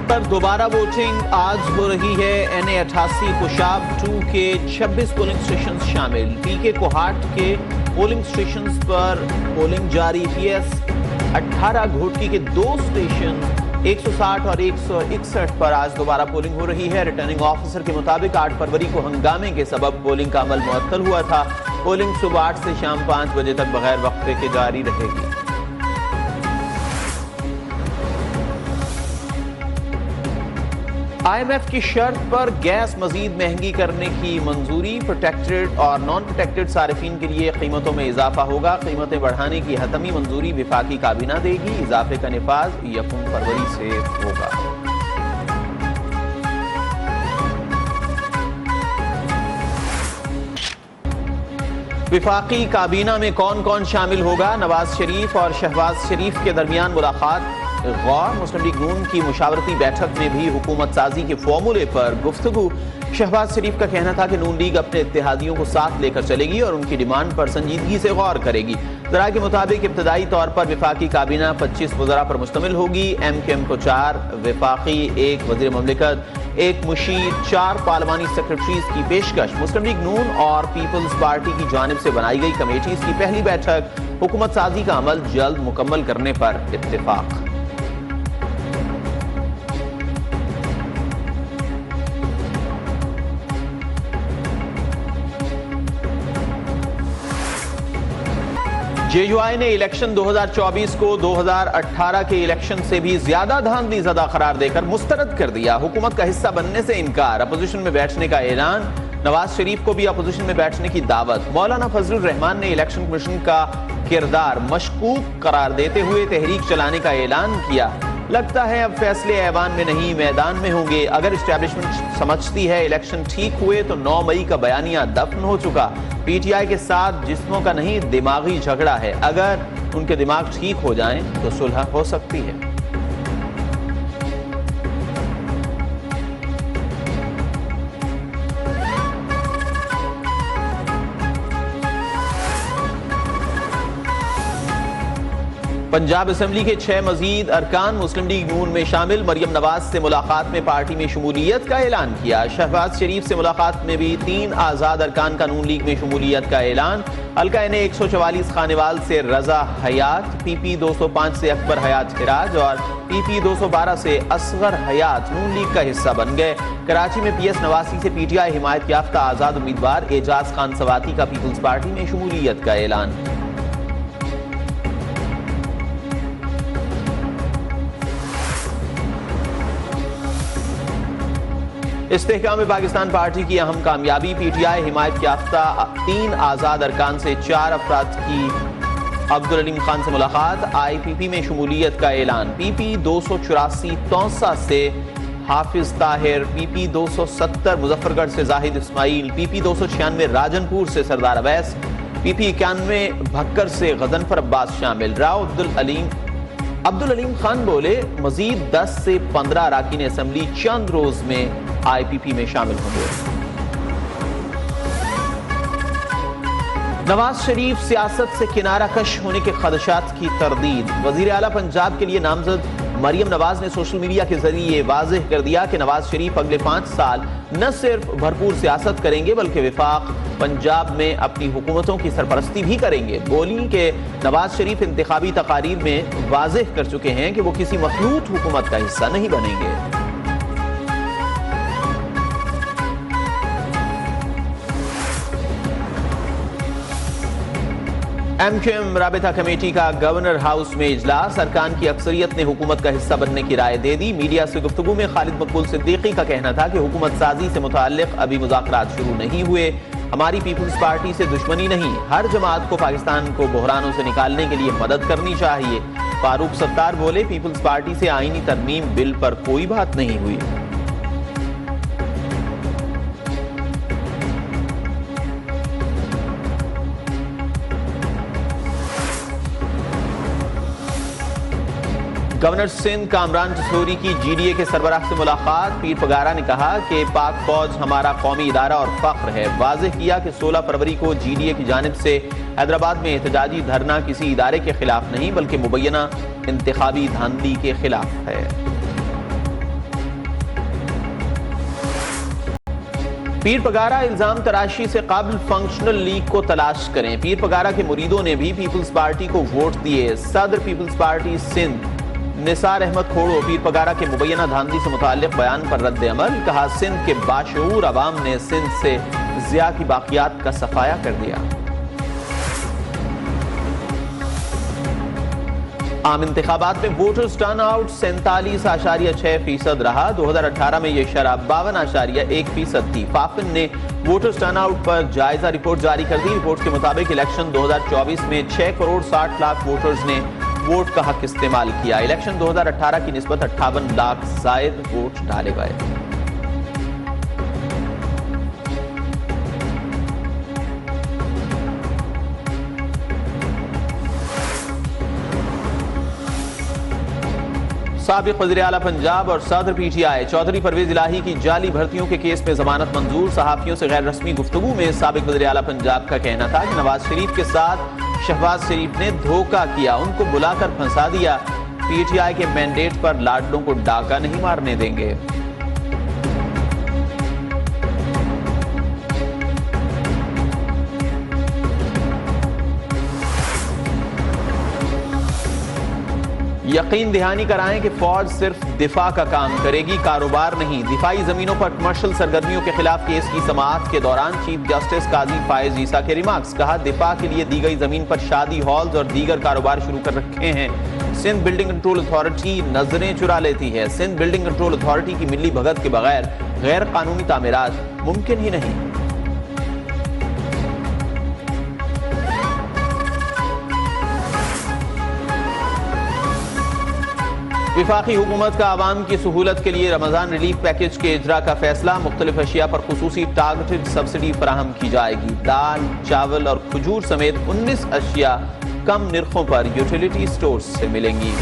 पर दोबारा वोटिंग आज हो रही है। NA88 खुशाब 2 के 26 पोलिंग स्टेशन शामिल। PK कोहाट के पोलिंग स्टेशन पर पोलिंग जारी। PS 18 घोटकी के 2 स्टेशन 160 और 161 पर आज दोबारा पोलिंग हो रही है। रिटर्निंग ऑफिसर के मुताबिक 8 फरवरी को हंगामे के सबब पोलिंग का अमल मुअत्तल हुआ था। पोलिंग सुबह 8 से शाम 5 बजे तक बगैर वक्फे के जारी रहेगी। IMF की शर्त पर गैस मजीद महंगी करने की मंजूरी। प्रोटेक्टेड और नॉन प्रोटेक्टेड सारिफीन के लिए कीमतों में इजाफा होगा। कीमतें बढ़ाने की हतमी मंजूरी विफाकी काबीना देगी। इजाफे का निफाज 1 फरवरी से होगा। विफाकी काबीना में कौन कौन शामिल होगा? नवाज शरीफ और शहबाज शरीफ के दरमियान मुलाकात गौर। मुस्लिम लीग नून की मुशावरती बैठक में भी हुकूमत साजी के फॉर्मूले पर गुफ्तगू। शहबाज शरीफ का कहना था कि नून लीग अपने इत्तेहादियों को साथ लेकर चलेगी और उनकी डिमांड पर संजीदगी से गौर करेगी। जरा के मुताबिक इब्तदाई तौर पर विफाकी काबीना 25 वज़रा पर मुश्तमिल होगी। MKM को 4 विफाकी, 1 वज़ीर ममलिकत, 1 मुशीर, 4 पार्लिमानी सेक्रेटरीज की पेशकश। मुस्लिम लीग नून और पीपल्स पार्टी की जानिब से बनाई गई कमेटीज की पहली बैठक। हुकूमत साजी का अमल जल्द मुकम्मल करने पर इत्तेफाक। JUI ने इलेक्शन 2024 को 2018 के इलेक्शन से भी ज्यादा धांधली ज़दा करार देकर मुस्तरद कर दिया। हुकूमत का हिस्सा बनने से इनकार, अपोजिशन में बैठने का ऐलान। नवाज शरीफ को भी अपोजिशन में बैठने की दावत। मौलाना फजलुर रहमान ने इलेक्शन कमीशन का किरदार मशकूक करार देते हुए तहरीक चलाने का ऐलान किया। लगता है अब फैसले ऐवान में नहीं मैदान में होंगे। अगर इस्टेब्लिशमेंट समझती है इलेक्शन ठीक हुए तो 9 मई का बयानिया दफन हो चुका। PTI के साथ जिस्मों का नहीं दिमागी झगड़ा है। अगर उनके दिमाग ठीक हो जाएं तो सुलह हो सकती है। पंजाब असेंबली के 6 मजीद अरकान मुस्लिम लीग नून में शामिल। मरियम नवाज से मुलाकात में पार्टी में शमूलियत का ऐलान किया। शहबाज शरीफ से मुलाकात में भी 3 आज़ाद अरकान का नून लीग में शमूलियत का ऐलान। हल्का NA 144 खानेवाल से रजा हयात, PP 205 से अकबर हयात हिराज और PP 212 से असगर हयात नून लीग का हिस्सा बन गए। कराची में PS 89 से PTI हिमायत याफ्ता आज़ाद उम्मीदवार एजाज खान सवाती का पीपल्स पार्टी में शमूलियत का ऐलान। इस्तेहकाम में पाकिस्तान पार्टी की अहम कामयाबी। PTI हिमायत याफ्ता 3 आज़ाद अरकान से 4 अफराद की अब्दुल अलीम खान से मुलाकात। IPP में शमूलियत का ऐलान। PP 284 तौसा से हाफिज ताहिर, PP 270 मुजफ्फरगढ़ से जाहिद इस्माइल, PP 296 राजनपुर से सरदार अवैस, PP 91 भक्कर से गजनफर अब्बास शामिल। राव अब्दुल अलीम खान बोले मजीद 10 से 15 अरकान असेंबली चंद रोज में IPP में शामिल होंगे। नवाज शरीफ सियासत से किनारा कश होने के खदशात की तरदीद। वजीर आला पंजाब के लिए नामजद मरियम नवाज ने सोशल मीडिया के जरिए वाज़ेह कर दिया कि नवाज शरीफ अगले 5 साल न सिर्फ भरपूर सियासत करेंगे बल्कि विफाक पंजाब में अपनी हुकूमतों की सरपरस्ती भी करेंगे। बोली कि नवाज शरीफ इंतखाबी तकारीर में वाज़ेह कर चुके हैं कि वो किसी मखलूत हुकूमत का हिस्सा नहीं बनेंगे। MKM राबिता कमेटी का गवर्नर हाउस में इजलास। अरकान की अक्सरियत ने हुकूमत का हिस्सा बनने की राय दे दी। मीडिया से गुफ्तगू में खालिद मकबूल सिद्दीकी का कहना था कि हुकूमत साजी से मुताल्लिक अभी मुज़ाकरात शुरू नहीं हुए। हमारी पीपल्स पार्टी से दुश्मनी नहीं, हर जमात को पाकिस्तान को बहरानों से निकालने के लिए मदद करनी चाहिए। फारूक सत्तार बोले पीपल्स पार्टी से आईनी तरमीम बिल पर कोई बात नहीं हुई। गवर्नर सिंध कामरान जसोरी की GDA के सरबराह से मुलाकात। पीर पगारा ने कहा कि पाक फौज हमारा कौमी इदारा और फख्र है। वाज़ेह किया कि 16 फरवरी को GDA की जानिब से हैदराबाद में एहतजाजी धरना किसी इदारे के खिलाफ नहीं बल्कि मुबैना इंतखाबी धांधली के खिलाफ है। पीर पगारा इल्जाम तराशी से काबिल फंक्शनल लीग को तलाश करें। पीर पगारा के मुरीदों ने भी पीपल्स पार्टी को वोट दिए। सदर पीपल्स पार्टी सिंध निसार अहमद खोड़ो पीर पगारा के मुबैना धांधली से मुताल्लिक बयान पर रद्द अमल। कहा, सिंध के बाशऊर अवाम ने सिंध से जिया की बाकियात का सफाया कर दिया। आम इंतखाबात में वोटर्स टर्न आउट 47.6% रहा। 2018 में यह शरह 52.1% थी। फाफिन ने वोटर्स टर्न आउट पर जायजा रिपोर्ट जारी कर दी। रिपोर्ट के मुताबिक इलेक्शन 2024 में 6 करोड़ 60 लाख वोटर्स ने वोट का हक इस्तेमाल किया। इलेक्शन 2018 की निस्बत 58 लाख जायद वोट डाले गए। साबिक वज़ीर आला पंजाब और सदर पीटीआई चौधरी परवेज इलाही की जाली भर्तियों के केस में जमानत मंजूर। सहाफियों से गैर रस्मी गुफ्तगू में साबिक वज़ीर आला पंजाब का कहना था कि नवाज शरीफ के साथ शहबाज शरीफ ने धोखा किया, उनको बुलाकर फंसा दिया। पीटीआई के मैंडेट पर लाडलों को डाका नहीं मारने देंगे। यकीन दहानी कराएं कि फौज सिर्फ दिफा का काम करेगी, कारोबार नहीं। दिफाई जमीनों पर कमर्शियल सरगर्मियों के खिलाफ केस की समाअत के दौरान चीफ जस्टिस काजी फायज ईसा के रिमार्क्स। कहा, दिफा के लिए दी गई जमीन पर शादी हॉल्स और दीगर कारोबार शुरू कर रखे हैं। सिंध बिल्डिंग कंट्रोल अथॉरिटी नजरें चुरा लेती है। सिंध बिल्डिंग कंट्रोल अथॉरिटी की मिली भगत के बगैर गैर कानूनी तामीरात मुमकिन ही नहीं। विफाकी हुकूमत का आवाम की सहूलत के लिए रमजान रिलीफ पैकेज के इजरा का फैसला। मुख्तलिफ अशिया पर खुसूसी टारगेटेड सब्सिडी फराहम की जाएगी। दाल, चावल और खजूर समेत 19 अशिया कम निर्खों पर यूटिलिटी स्टोर्स से मिलेंगी।